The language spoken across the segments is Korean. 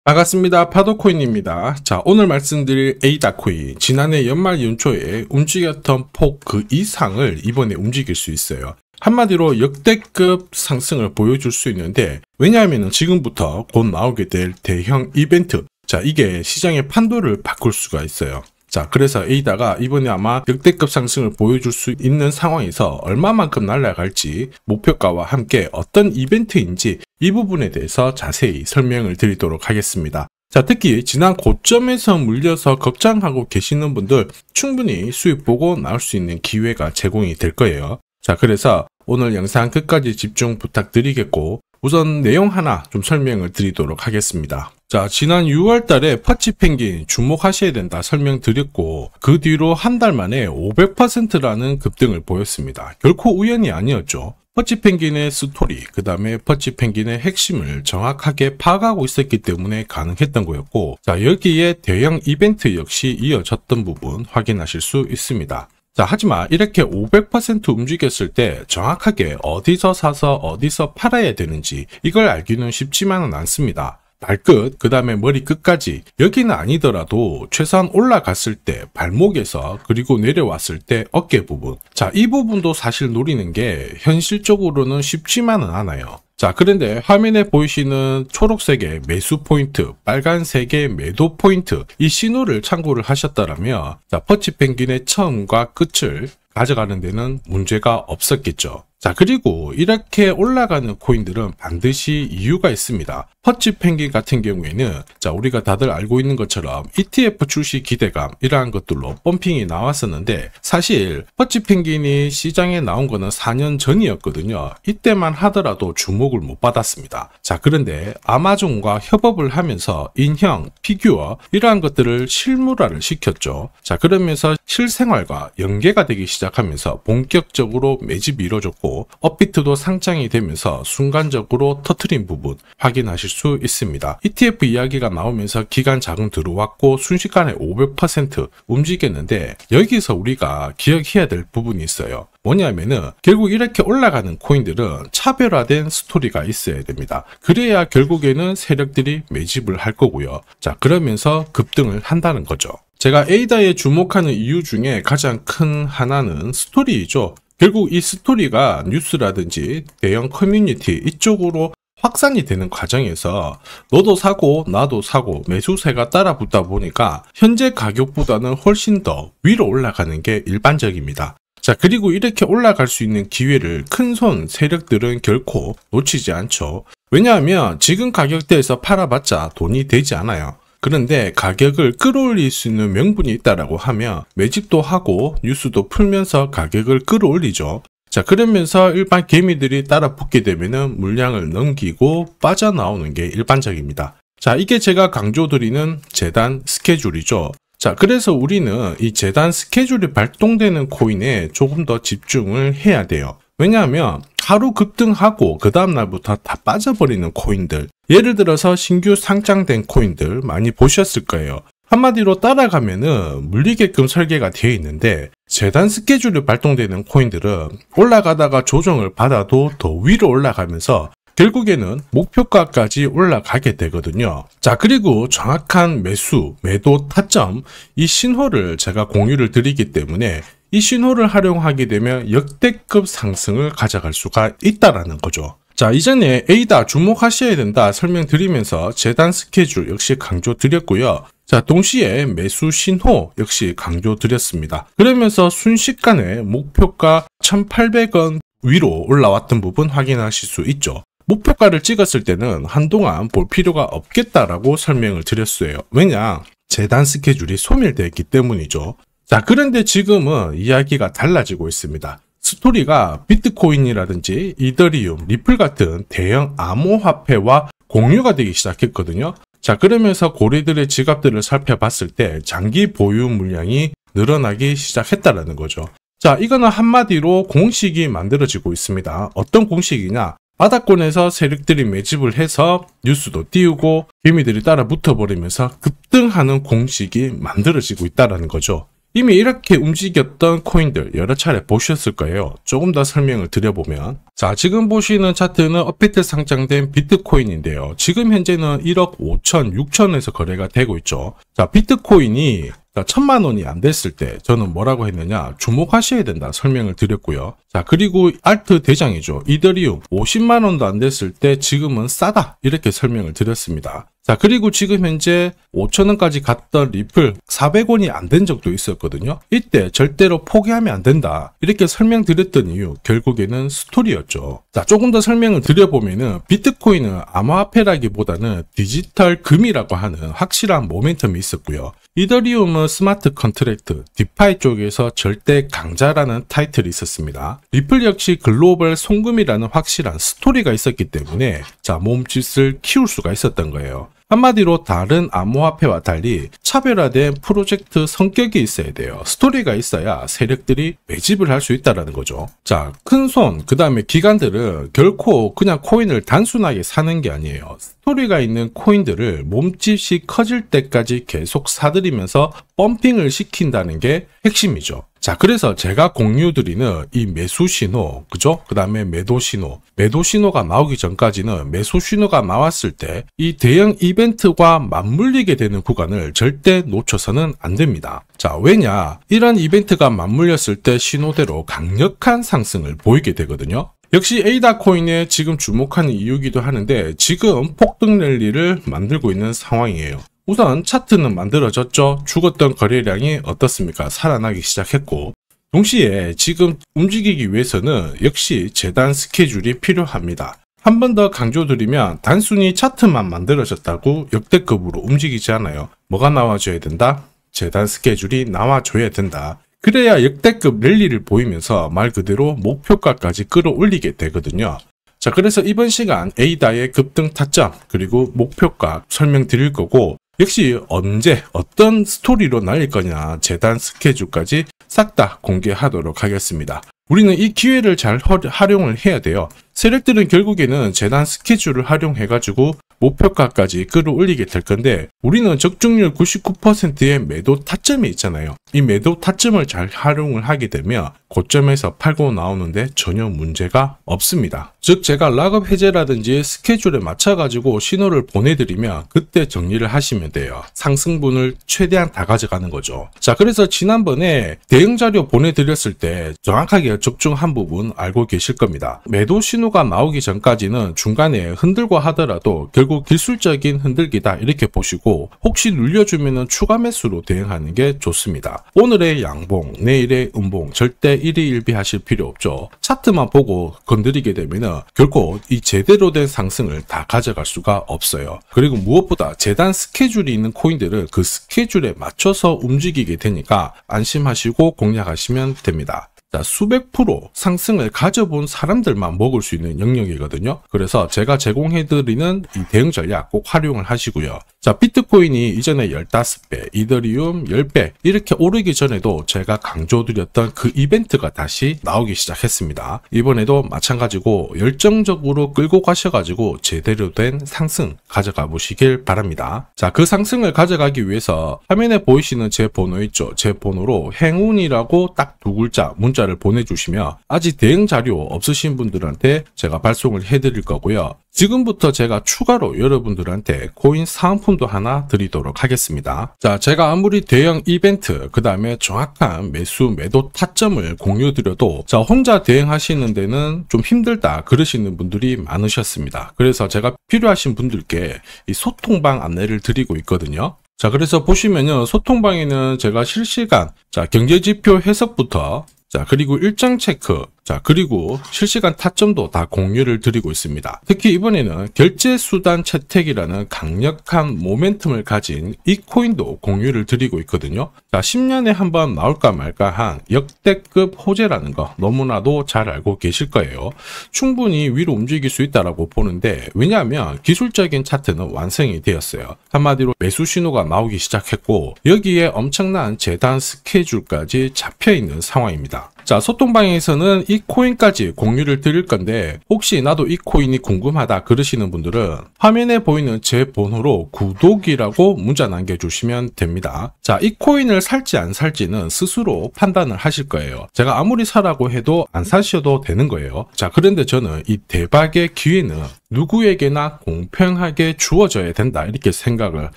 반갑습니다. 파도코인입니다. 자, 오늘 말씀드릴 에이다코인, 지난해 연말 연초에 움직였던 폭 그 이상을 이번에 움직일 수 있어요. 한마디로 역대급 상승을 보여줄 수 있는데, 왜냐하면 지금부터 곧 나오게 될 대형 이벤트, 자, 이게 시장의 판도를 바꿀 수가 있어요. 자, 그래서 에이다가 이번에 아마 역대급 상승을 보여줄 수 있는 상황에서 얼마만큼 날아갈지, 목표가와 함께 어떤 이벤트인지 이 부분에 대해서 자세히 설명을 드리도록 하겠습니다. 자, 특히 지난 고점에서 물려서 걱정하고 계시는 분들 충분히 수익 보고 나올 수 있는 기회가 제공이 될 거예요. 자, 그래서 오늘 영상 끝까지 집중 부탁드리겠고, 우선 내용 하나 좀 설명을 드리도록 하겠습니다. 자, 지난 6월 달에 퍼치펭귄 주목하셔야 된다 설명드렸고, 그 뒤로 한 달 만에 500%라는 급등을 보였습니다. 결코 우연이 아니었죠. 퍼치펭귄의 스토리, 그 다음에 퍼치펭귄의 핵심을 정확하게 파악하고 있었기 때문에 가능했던 거였고, 자, 여기에 대형 이벤트 역시 이어졌던 부분 확인하실 수 있습니다. 자, 하지만 이렇게 500% 움직였을 때 정확하게 어디서 사서 어디서 팔아야 되는지 이걸 알기는 쉽지만은 않습니다. 발끝, 그 다음에 머리 끝까지, 여기는 아니더라도 최소한 올라갔을 때 발목에서, 그리고 내려왔을 때 어깨 부분, 자, 이 부분도 사실 노리는 게 현실적으로는 쉽지만은 않아요. 자, 그런데 화면에 보이시는 초록색의 매수 포인트, 빨간색의 매도 포인트, 이 신호를 참고를 하셨다면, 자, 퍼치펭귄의 처음과 끝을 가져가는 데는 문제가 없었겠죠. 자, 그리고 이렇게 올라가는 코인들은 반드시 이유가 있습니다. 퍼치펭귄 같은 경우에는, 자, 우리가 다들 알고 있는 것처럼 ETF 출시 기대감, 이러한 것들로 펌핑이 나왔었는데, 사실 퍼치펭귄이 시장에 나온 거는 4년 전이었거든요. 이때만 하더라도 주목을 못 받았습니다. 자, 그런데 아마존과 협업을 하면서 인형, 피규어, 이러한 것들을 실물화를 시켰죠. 자, 그러면서 실생활과 연계가 되기 시작하면서 본격적으로 매집이 이루어졌고, 업비트도 상장이 되면서 순간적으로 터트린 부분 확인하실 수 있습니다. ETF 이야기가 나오면서 기간 자금 들어왔고 순식간에 500% 움직였는데, 여기서 우리가 기억해야 될 부분이 있어요. 뭐냐면은 결국 이렇게 올라가는 코인들은 차별화된 스토리가 있어야 됩니다. 그래야 결국에는 세력들이 매집을 할 거고요. 자, 그러면서 급등을 한다는 거죠. 제가 에이다에 주목하는 이유 중에 가장 큰 하나는 스토리이죠. 결국 이 스토리가 뉴스라든지 대형 커뮤니티 이쪽으로 확산이 되는 과정에서 너도 사고 나도 사고 매수세가 따라 붙다 보니까 현재 가격보다는 훨씬 더 위로 올라가는 게 일반적입니다. 자, 그리고 이렇게 올라갈 수 있는 기회를 큰손 세력들은 결코 놓치지 않죠. 왜냐하면 지금 가격대에서 팔아봤자 돈이 되지 않아요. 그런데 가격을 끌어올릴 수 있는 명분이 있다라고 하면 매집도 하고 뉴스도 풀면서 가격을 끌어올리죠. 자, 그러면서 일반 개미들이 따라 붙게 되면은 물량을 넘기고 빠져나오는 게 일반적입니다. 자, 이게 제가 강조드리는 재단 스케줄이죠. 자, 그래서 우리는 이 재단 스케줄이 발동되는 코인에 조금 더 집중을 해야 돼요. 왜냐하면 하루 급등하고 그 다음날부터 다 빠져버리는 코인들, 예를 들어서 신규 상장된 코인들 많이 보셨을 거예요. 한마디로 따라가면은 물리게끔 설계가 되어 있는데, 재단 스케줄이 발동되는 코인들은 올라가다가 조정을 받아도 더 위로 올라가면서 결국에는 목표가까지 올라가게 되거든요. 자, 그리고 정확한 매수, 매도 타점, 이 신호를 제가 공유를 드리기 때문에 이 신호를 활용하게 되면 역대급 상승을 가져갈 수가 있다라는 거죠. 자, 이전에 에이다 주목하셔야 된다 설명드리면서 재단 스케줄 역시 강조드렸고요. 자, 동시에 매수 신호 역시 강조드렸습니다. 그러면서 순식간에 목표가 1,800원 위로 올라왔던 부분 확인하실 수 있죠. 목표가를 찍었을 때는 한동안 볼 필요가 없겠다라고 설명을 드렸어요. 왜냐? 재단 스케줄이 소멸되어 있기 때문이죠. 자, 그런데 지금은 이야기가 달라지고 있습니다. 스토리가 비트코인이라든지 이더리움, 리플 같은 대형 암호화폐와 공유가 되기 시작했거든요. 자, 그러면서 고래들의 지갑들을 살펴봤을 때 장기 보유 물량이 늘어나기 시작했다는 거죠. 자, 이거는 한마디로 공식이 만들어지고 있습니다. 어떤 공식이냐? 바닥권에서 세력들이 매집을 해서 뉴스도 띄우고 개미들이 따라 붙어버리면서 급등하는 공식이 만들어지고 있다는 거죠. 이미 이렇게 움직였던 코인들 여러 차례 보셨을 거예요. 조금 더 설명을 드려보면, 자, 지금 보시는 차트는 업비트 상장된 비트코인인데요. 지금 현재는 1억 5천, 6천에서 거래가 되고 있죠. 자, 비트코인이 1,000만 원이 안 됐을 때 저는 뭐라고 했느냐, 주목하셔야 된다 설명을 드렸고요. 자, 그리고 알트 대장이죠. 이더리움 50만 원도 안 됐을 때 지금은 싸다 이렇게 설명을 드렸습니다. 자, 그리고 지금 현재 5,000원까지 갔던 리플 400원이 안 된 적도 있었거든요. 이때 절대로 포기하면 안 된다 이렇게 설명드렸던 이유, 결국에는 스토리였죠. 자, 조금 더 설명을 드려보면은 비트코인은 암호화폐라기보다는 디지털 금이라고 하는 확실한 모멘텀이 있었고요. 이더리움은 스마트 컨트랙트, 디파이 쪽에서 절대 강자라는 타이틀이 있었습니다. 리플 역시 글로벌 송금이라는 확실한 스토리가 있었기 때문에 자, 몸짓을 키울 수가 있었던 거예요. 한마디로 다른 암호화폐와 달리 차별화된 프로젝트 성격이 있어야 돼요. 스토리가 있어야 세력들이 매집을 할 수 있다는 거죠. 자, 큰손, 그 다음에 기관들은 결코 그냥 코인을 단순하게 사는 게 아니에요. 스토리가 있는 코인들을 몸집이 커질 때까지 계속 사들이면서 펌핑을 시킨다는 게 핵심이죠. 자, 그래서 제가 공유드리는 이 매수 신호, 그죠? 그 다음에 매도 신호가 나오기 전까지는 매수 신호가 나왔을 때 이 대형 이벤트와 맞물리게 되는 구간을 절대 놓쳐서는 안 됩니다. 자, 왜냐? 이런 이벤트가 맞물렸을 때 신호대로 강력한 상승을 보이게 되거든요. 역시 에이다 코인에 지금 주목하는 이유기도 하는데 지금 폭등 랠리를 만들고 있는 상황이에요. 우선 차트는 만들어졌죠. 죽었던 거래량이 어떻습니까? 살아나기 시작했고, 동시에 지금 움직이기 위해서는 역시 재단 스케줄이 필요합니다. 한 번 더 강조드리면 단순히 차트만 만들어졌다고 역대급으로 움직이지 않아요. 뭐가 나와줘야 된다? 재단 스케줄이 나와줘야 된다. 그래야 역대급 랠리를 보이면서 말 그대로 목표가까지 끌어올리게 되거든요. 자, 그래서 이번 시간 에이다의 급등 타점 그리고 목표가 설명드릴 거고, 역시 언제 어떤 스토리로 날릴 거냐 재단 스케줄까지 싹 다 공개하도록 하겠습니다. 우리는 이 기회를 잘 활용을 해야 돼요. 세력들은 결국에는 재단 스케줄을 활용해가지고 목표가까지 끌어올리게 될 건데, 우리는 적중률 99%의 매도 타점이 있잖아요. 이 매도 타점을 잘 활용을 하게 되면 고점에서 팔고 나오는데 전혀 문제가 없습니다. 즉 제가 락업 해제라든지 스케줄에 맞춰가지고 신호를 보내드리면 그때 정리를 하시면 돼요. 상승분을 최대한 다 가져가는 거죠. 자, 그래서 지난번에 대응 자료 보내드렸을 때 정확하게 적중한 부분 알고 계실 겁니다. 매도 신호가 나오기 전까지는 중간에 흔들고 하더라도 결국 기술적인 흔들기다 이렇게 보시고, 혹시 눌려주면 추가 매수로 대응하는 게 좋습니다. 오늘의 양봉, 내일의 음봉 절대 일희일비하실 필요 없죠. 차트만 보고 건드리게 되면 결코 이 제대로 된 상승을 다 가져갈 수가 없어요. 그리고 무엇보다 재단 스케줄이 있는 코인들은 그 스케줄에 맞춰서 움직이게 되니까 안심하시고 공략하시면 됩니다. 자, 수백 프로 상승을 가져본 사람들만 먹을 수 있는 영역이거든요. 그래서 제가 제공해드리는 이 대응 전략 꼭 활용을 하시고요. 자, 비트코인이 이전에 15배, 이더리움 10배 이렇게 오르기 전에도 제가 강조드렸던 그 이벤트가 다시 나오기 시작했습니다. 이번에도 마찬가지고 열정적으로 끌고 가셔가지고 제대로 된 상승 가져가 보시길 바랍니다. 자, 그 상승을 가져가기 위해서 화면에 보이시는 제 번호 있죠. 제 번호로 행운이라고 딱 두 글자 문자를 보내주시면 아직 대응 자료 없으신 분들한테 제가 발송을 해드릴 거고요. 지금부터 제가 추가로 여러분들한테 코인 사은품도 하나 드리도록 하겠습니다. 자, 제가 아무리 대형 이벤트, 그 다음에 정확한 매수, 매도 타점을 공유드려도 자, 혼자 대응하시는 데는 좀 힘들다 그러시는 분들이 많으셨습니다. 그래서 제가 필요하신 분들께 이 소통방 안내를 드리고 있거든요. 자, 그래서 보시면요, 소통방에는 제가 실시간 경제지표 해석부터 그리고 일정 체크, 그리고 실시간 타점도 다 공유를 드리고 있습니다. 특히 이번에는 결제수단 채택이라는 강력한 모멘텀을 가진 이 코인도 공유를 드리고 있거든요. 10년에 한 번 나올까 말까 한 역대급 호재라는 거 너무나도 잘 알고 계실 거예요. 충분히 위로 움직일 수 있다고 보는데, 왜냐하면 기술적인 차트는 완성이 되었어요. 한마디로 매수 신호가 나오기 시작했고, 여기에 엄청난 재단 스케줄까지 잡혀있는 상황입니다. 자, 소통방에서는 이 코인까지 공유를 드릴 건데 혹시 나도 이 코인이 궁금하다 그러시는 분들은 화면에 보이는 제 번호로 구독이라고 문자 남겨주시면 됩니다. 자, 이 코인을 살지 안 살지는 스스로 판단을 하실 거예요. 제가 아무리 사라고 해도 안 사셔도 되는 거예요. 자, 그런데 저는 이 대박의 기회는 누구에게나 공평하게 주어져야 된다 이렇게 생각을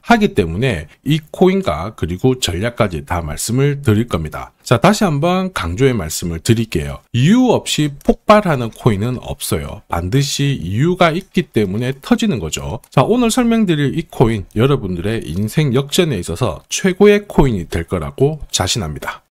하기 때문에 이 코인과 그리고 전략까지 다 말씀을 드릴 겁니다. 자, 다시 한번 강조의 말씀을 드릴게요. 이유 없이 폭발하는 코인은 없어요. 반드시 이유가 있기 때문에 터지는 거죠. 자, 오늘 설명드릴 이 코인 여러분들의 인생 역전에 있어서 최고의 코인이 될 거라고 자신합니다.